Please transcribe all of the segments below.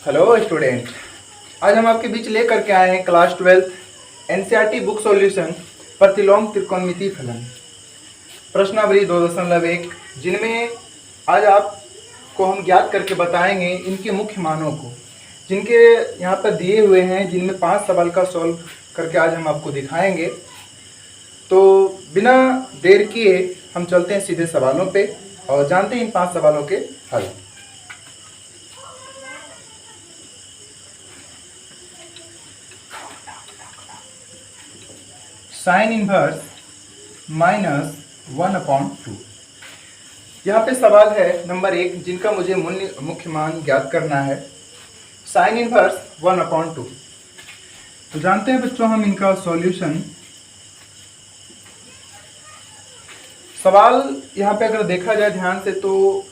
Hello student. आज हम आपके बीच लेकर के आए हैं क्लास 12 एनसीईआरटी बुक सॉल्यूशन प्रतिलोम त्रिकोणमितीय फलन प्रश्नावली 2.1, जिनमें आज आपको हम ज्ञात करके बताएंगे इनके मुख्य मानों को, जिनके यहाँ पर दिए हुए हैं, जिनमें 5 सवाल का सॉल्व करके आज हम आपको दिखाएंगे। तो बिना देर किए हम चलते हैं सीधे सवालों पे और जानते हैं इन 5 सवालों के हल। Sine inverse -1/2। यहाँ पे सवाल है नंबर 1, जिनका मुझे मुख्य मान ज्ञात करना है। Sine inverse 1/2। तो जानते हैं बच्चों हम इनका सॉल्यूशन। सवाल यहाँ पे अगर देखा जाए ध्यान से तो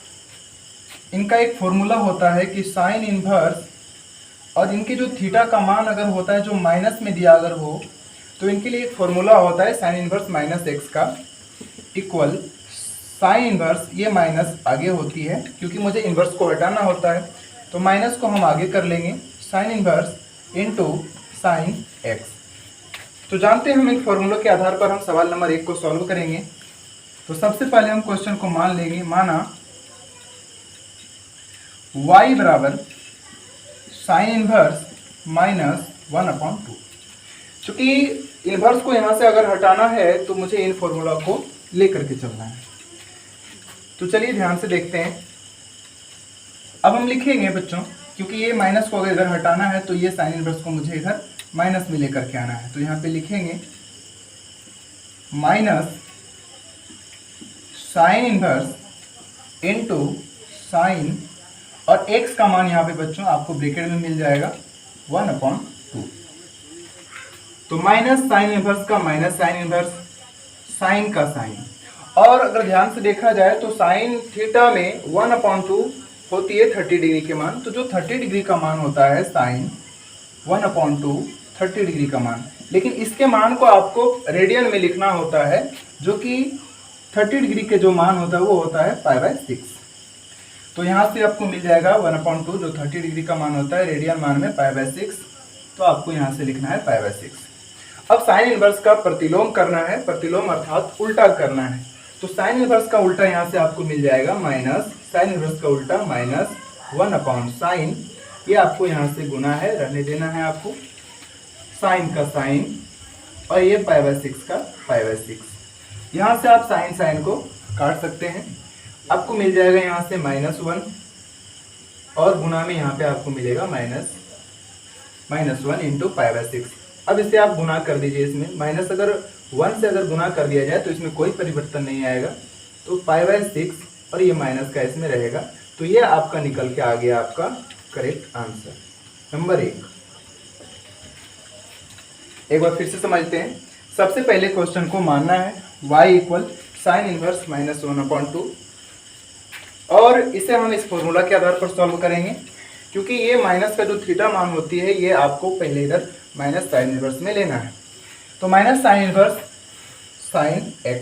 इनका एक फॉर्मूला होता है कि साइन इनवर्स और इनके जो थीटा का मान अगर होता है जो माइनस में दिया अगर हो, तो इनके लिए एक फॉर्मूला होता है साइन इनवर्स -x का इक्वल साइन इनवर्स, ये माइनस आगे होती है क्योंकि मुझे इनवर्स को हटाना होता है, तो माइनस को हम आगे कर लेंगे, sine inverse into sine x। तो जानते हैं हम इन फॉर्मूलों के आधार पर हम सवाल नंबर 1 को सॉल्व करेंगे। तो सबसे पहले हम क्वेश्चन को मान लेंगे, माना y बराबर साइन इनवर्स -1/2। चूंकि इनवर्स को यहाँ से अगर हटाना है तो मुझे इन फॉर्मूला को लेकर के चलना है। तो चलिए ध्यान से देखते हैं। अब हम लिखेंगे बच्चों, क्योंकि ये माइनस को अगर इधर हटाना है तो ये साइन इनवर्स को मुझे इधर माइनस में लेकर के आना है। तो यहाँ पे लिखेंगे minus sine inverse into sine, और x का मान यहाँ पे बच्चों आपको ब्रैकेट में मिल जाएगा 1/2। तो माइनस साइन इनवर्स का माइनस साइन इनवर्स, साइन का साइन। और अगर ध्यान से देखा जाए तो साइन थीटा में 1/2 होती है 30 डिग्री के मान। तो जो 30 डिग्री का मान होता है साइन 1/2 30 डिग्री का मान, लेकिन इसके मान को आपको रेडियन में लिखना होता है, जो कि 30 डिग्री के जो मान होता है वो होता है π/6। तो यहाँ से आपको मिल जाएगा 1/2, जो 30 डिग्री का मान होता है रेडियन मान में π/6। तो आपको यहाँ से लिखना है π/6। अब साइन इनवर्स का प्रतिलोम करना है, प्रतिलोम अर्थात उल्टा करना है। तो साइन इनवर्स का उल्टा यहाँ से आपको मिल जाएगा माइनस साइन इनवर्स का उल्टा -1/sin। ये आपको यहाँ से गुना है, रहने देना है आपको, साइन का साइन, और ये π/6 का π/6। यहाँ से आप साइन साइन को काट सकते हैं, आपको मिल जाएगा यहाँ से -1, और गुना में यहाँ पे आपको मिलेगा -1 इंटू π/6। अब इसे आप गुना कर दीजिए, इसमें माइनस अगर 1 से अगर गुना कर दिया जाए तो इसमें कोई परिवर्तन नहीं आएगा, तो π/6 और ये माइनस का इसमें रहेगा। तो ये आपका निकल के आ गया आपका करेक्ट आंसर नंबर 1। एक बार फिर से समझते हैं। सबसे पहले क्वेश्चन को मानना है y इक्वल साइन इनवर्स -1/2, और इसे हम इस फॉर्मूला के आधार पर सॉल्व करेंगे, क्योंकि ये माइनस का जो थीटा मान होती है ये आपको पहले इधर माइनस साइन इनवर्स में लेना है। तो minus sine inverse sine x।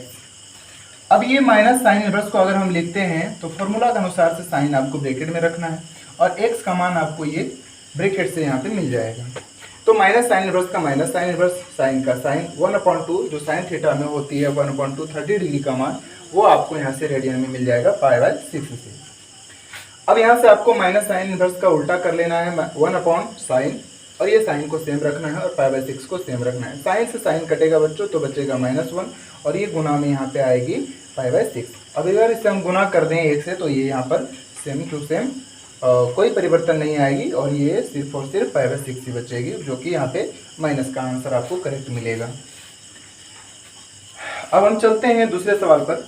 अब ये माइनस साइन इनवर्स को अगर हम लिखते हैं तो फॉर्मूला के अनुसार से साइन आपको ब्रैकेट में रखना है, और x का मान आपको ये ब्रैकेट से यहाँ पे मिल जाएगा। तो माइनस साइन इनवर्स का माइनस साइन इनवर्स, साइन का साइन, 1/2 जो साइन थीटा में होती है 1/2 30 डिग्री का मान, वो आपको यहाँ से रेडियन में मिल जाएगा π/6 से। अब यहाँ से आपको माइनस साइन इनवर्स का उल्टा कर लेना है 1/sin, और ये साइन को सेम रखना है और π/6 को सेम रखना है। साइन से साइन कटेगा बच्चों तो बचेगा -1, और ये गुना में यहाँ पे आएगी π/6। अब अगर इससे हम गुना कर दें 1 से तो ये यहाँ पर सेम टू सेम कोई परिवर्तन नहीं आएगी, और ये सिर्फ और सिर्फ π/6 ही बचेगी, जो कि यहाँ पे माइनस का आंसर आपको करेक्ट मिलेगा। अब हम चलते हैं दूसरे सवाल पर।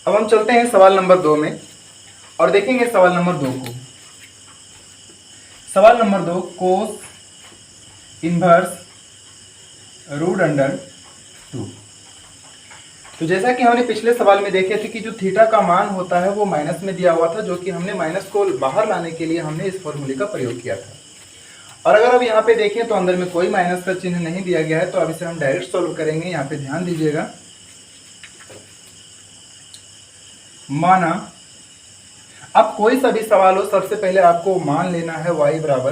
अब हम चलते हैं सवाल नंबर 2 में और देखेंगे सवाल नंबर 2 को। सवाल नंबर 2, कोस इनवर्स √2। तो जैसा कि हमने पिछले सवाल में देखे थे कि जो थीटा का मान होता है वो माइनस में दिया हुआ था, जो कि हमने माइनस को बाहर लाने के लिए हमने इस फॉर्मूले का प्रयोग किया था। और अगर अब यहाँ पे देखें तो अंदर में कोई माइनस का चिन्ह नहीं दिया गया है, तो अब इसे हम डायरेक्ट सॉल्व करेंगे। यहाँ पे ध्यान दीजिएगा, माना अब कोई सा भी सवाल हो, सबसे पहले आपको मान लेना है y बराबर,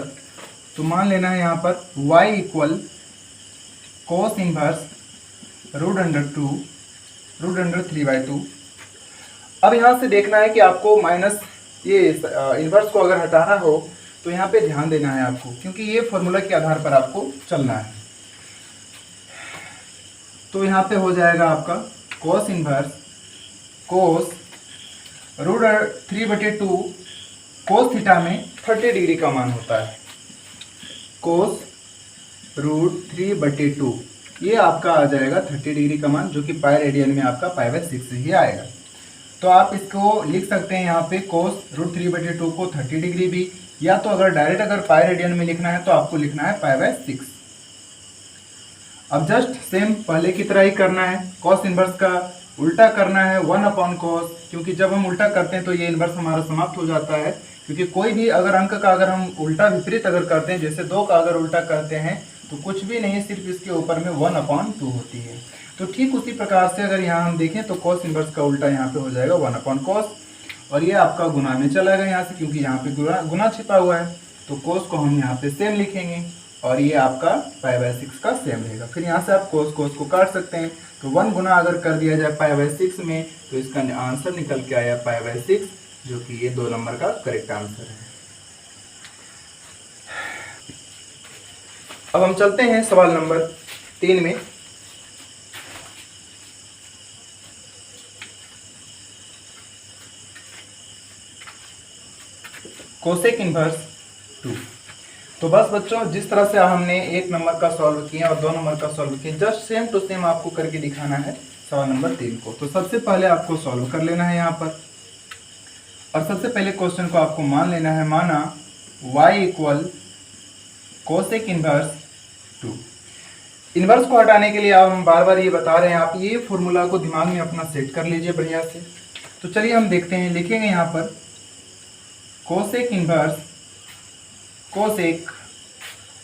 तो मान लेना है यहाँ पर y इक्वल कोस इनवर्स √2 अब यहाँ से देखना है कि आपको माइनस ये इनवर्स को अगर हटाना हो तो यहाँ पे ध्यान देना है आपको, क्योंकि ये फॉर्मूला के आधार पर आपको चलना है। तो यहाँ पे हो जाएगा आपका कोस इनवर्स कोस √3/2 कोस थीटा में 30 डिग्री का मान होता है। कोस √3/2 ये आपका आ जाएगा 30 डिग्री का मान, जो कि पाई रेडियन में आपका π/6 ही आएगा। तो आप इसको लिख सकते हैं यहाँ पे कोस √3/2 को 30 डिग्री भी, या तो अगर डायरेक्ट अगर पाई रेडियन में लिखना है तो आपको लिखना है π/6। अब जस्ट सेम पहले की तरह ही करना है, कॉस इनवर्स का उल्टा करना है 1/cos, क्योंकि जब हम उल्टा करते हैं तो ये इनवर्स हमारा समाप्त हो जाता है। क्योंकि कोई भी अगर अंक का अगर हम उल्टा विपरीत अगर करते हैं, जैसे 2 का अगर उल्टा करते हैं तो कुछ भी नहीं, सिर्फ इसके ऊपर में 1/2 होती है। तो ठीक उसी प्रकार से अगर यहाँ हम देखें तो कॉस इनवर्स का उल्टा यहाँ पे हो जाएगा 1/cos, और ये आपका गुना में चला गया यहाँ से, क्योंकि यहाँ पे गुना छिपा हुआ है। तो कोस को हम यहाँ पे सेम लिखेंगे और ये आपका π/6 का सेम रहेगा। फिर यहाँ से आप कोस को काट सकते हैं, तो 1 गुना अगर कर दिया जाए π/6 में तो इसका आंसर निकल के आया π/6, जो कि ये 2 नंबर का करेक्ट आंसर है। अब हम चलते हैं सवाल नंबर 3 में। Cosec inverse 2। तो बस बच्चों, जिस तरह से हमने 1 नंबर का सॉल्व किया और 2 नंबर का सॉल्व किया, जस्ट सेम टू सेम आपको करके दिखाना है सवाल नंबर 3 को। तो सबसे पहले आपको सॉल्व कर लेना है यहाँ पर, और सबसे पहले क्वेश्चन को आपको मान लेना है, माना y equal cosec inverse 2। Inverse को हटाने के लिए अब हम बार बार ये बता रहे हैं, आप ये फॉर्मूला को दिमाग में अपना सेट कर लीजिए बढ़िया से। तो चलिए हम देखते हैं, लिखेंगे यहाँ पर कोसेक इनवर्स कोसेक,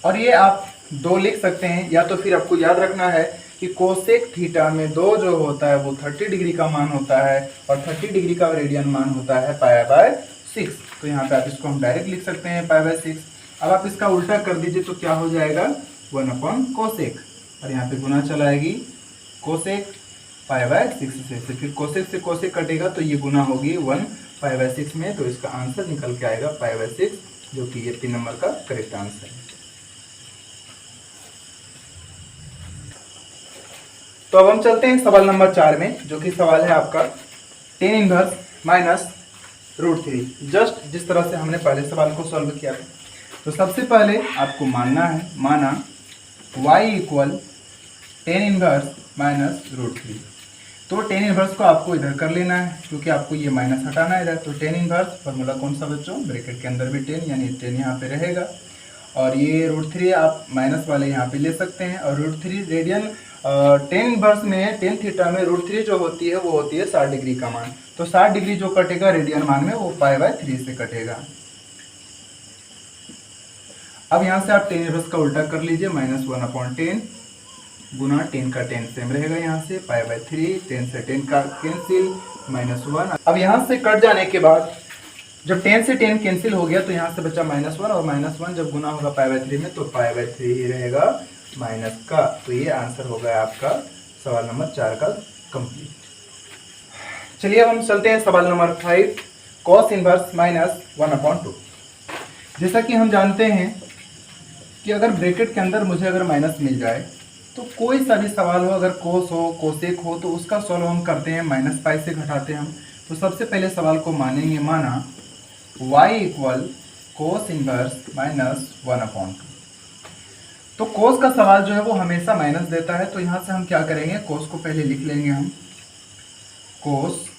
और ये आप 2 लिख सकते हैं, या तो फिर आपको याद रखना है कि कोसेक थीटा में 2 जो होता है वो 30 डिग्री का मान होता है, और 30 डिग्री का रेडियन मान होता है π/6। तो यहाँ पे आप इसको हम डायरेक्ट लिख सकते हैं π/6। अब आप इसका उल्टा कर दीजिए तो क्या हो जाएगा 1/कोसेक, और यहाँ पे गुना चलाएगी कोसेक π/6 से फिर कोसेक से कोसेक कटेगा तो ये गुना होगी 1 π/6 में, तो इसका आंसर निकल के आएगा π/6, जो कि ये 3 नंबर का करेक्ट आंसर है। तो अब हम चलते हैं सवाल नंबर 4 में, जो कि सवाल है आपका tan इनवर्स -√3। जस्ट जिस तरह से हमने पहले सवाल को सॉल्व किया था। तो सबसे पहले आपको मानना है, माना y इक्वल tan इनवर्स -√3। तो tan इनवर्स को आपको इधर कर लेना है, क्योंकि आपको ये माइनस हटाना है इधर। तो tan इनवर्स फॉर्मूला कौन सा बच्चों, ब्रैकेट के अंदर भी 10 यानी 10 यहाँ पे रहेगा, और ये √3 आप माइनस वाले यहाँ पे ले सकते हैं। और √3 रेडियन tan इनवर्स में tan थीटा में √3 जो होती है वो होती है 60 डिग्री का मान। तो 60 डिग्री जो कटेगा रेडियन मान में वो π/3 से कटेगा। अब यहाँ से आप tan इनवर्स का उल्टा कर लीजिए, -1/10 गुना 10 का 10 सेम रहेगा, यहाँ से π/3, 10 से 10 का कैंसिल -1। अब यहाँ से कट जाने के बाद जब 10 से 10 कैंसिल हो गया तो यहाँ से बचा -1, और -1 जब गुना होगा π/3 में तो π/3 ही रहेगा माइनस का। तो ये आंसर हो गया आपका सवाल नंबर 4 का कंप्लीट। चलिए अब हम चलते हैं सवाल नंबर 5, cos इनवर्स -1/2। जैसा कि हम जानते हैं कि अगर ब्रैकेट के अंदर मुझे अगर माइनस मिल जाए तो कोई सा भी सवाल हो, अगर कोस हो कोसेक हो, तो उसका सॉल्व हम करते हैं -π से घटाते हैं हम। तो सबसे पहले सवाल को मानेंगे, माना y इक्वल कोस इनवर्स -1/2। तो कोस का सवाल जो है वो हमेशा माइनस देता है, तो यहाँ से हम क्या करेंगे, कोस को पहले लिख लेंगे हम, कोस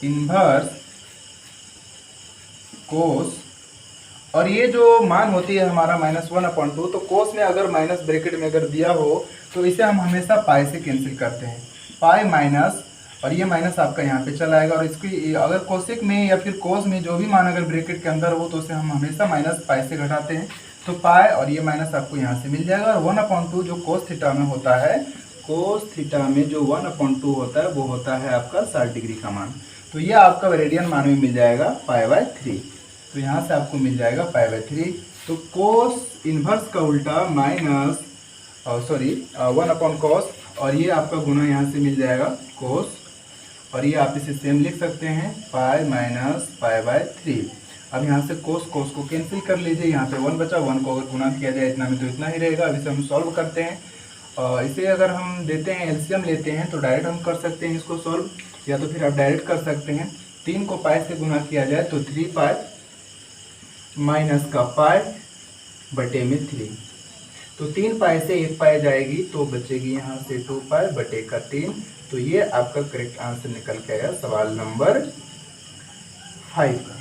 इनवर्स कोस, और ये जो मान होती है हमारा -1/2, तो कोस में अगर माइनस ब्रैकेट में अगर दिया हो तो इसे हम हमेशा पाई से कैंसिल करते हैं। पाई माइनस और ये माइनस आपका यहाँ पे चला आएगा। और इसकी अगर कोसेक में या फिर कोस में जो भी मान अगर ब्रैकेट के अंदर हो तो उसे हम हमेशा माइनस पाई से घटाते हैं, तो पाई और ये माइनस आपको यहाँ से मिल जाएगा। और 1/2 जो कोस थीटा में होता है, कोस थीटा में जो 1/2 होता है वो होता है आपका 60 डिग्री का मान। तो ये आपका रेडियन मान में मिल जाएगा पाई/3। तो यहाँ से आपको मिल जाएगा पाई/3। तो कोस इनवर्स का उल्टा माइनस 1/cos, और ये आपका गुना यहाँ से मिल जाएगा कोस, और ये आप इसे सेम लिख सकते हैं पाई माइनस पाई/3। अब यहाँ से कोस कोस को कैंसिल कर लीजिए, यहाँ पे 1 बचा, 1 को अगर गुना किया जाए इतना में तो इतना ही रहेगा। अब इसे हम सॉल्व करते हैं, इसे अगर हम देते हैं एलसीएम लेते हैं तो डायरेक्ट हम कर सकते हैं इसको सॉल्व, या तो फिर आप डायरेक्ट कर सकते हैं। 3 को पाई से गुना किया जाए तो 3 पाई माइनस का पाई/3, तो 3 पाई से 1 पाई जाएगी तो बचेगी यहाँ से 2 पाई/3। तो ये आपका करेक्ट आंसर निकल के आया सवाल नंबर 5 का।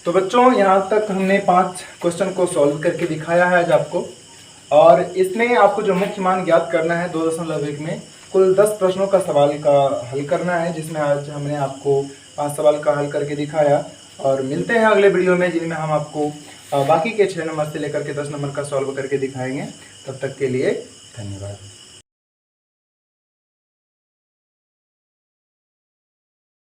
तो बच्चों यहाँ तक हमने 5 क्वेश्चन को सॉल्व करके दिखाया है आज आपको, और इसमें आपको जो मुख्य मान ज्ञात करना है 2.1 में कुल 10 प्रश्नों का सवाल का हल करना है, जिसमें आज हमने आपको 5 सवाल का हल करके दिखाया। और मिलते हैं अगले वीडियो में जिनमें हम आपको बाकी के 6 नंबर से लेकर के 10 नंबर का सॉल्व करके दिखाएंगे। तब तक के लिए धन्यवाद।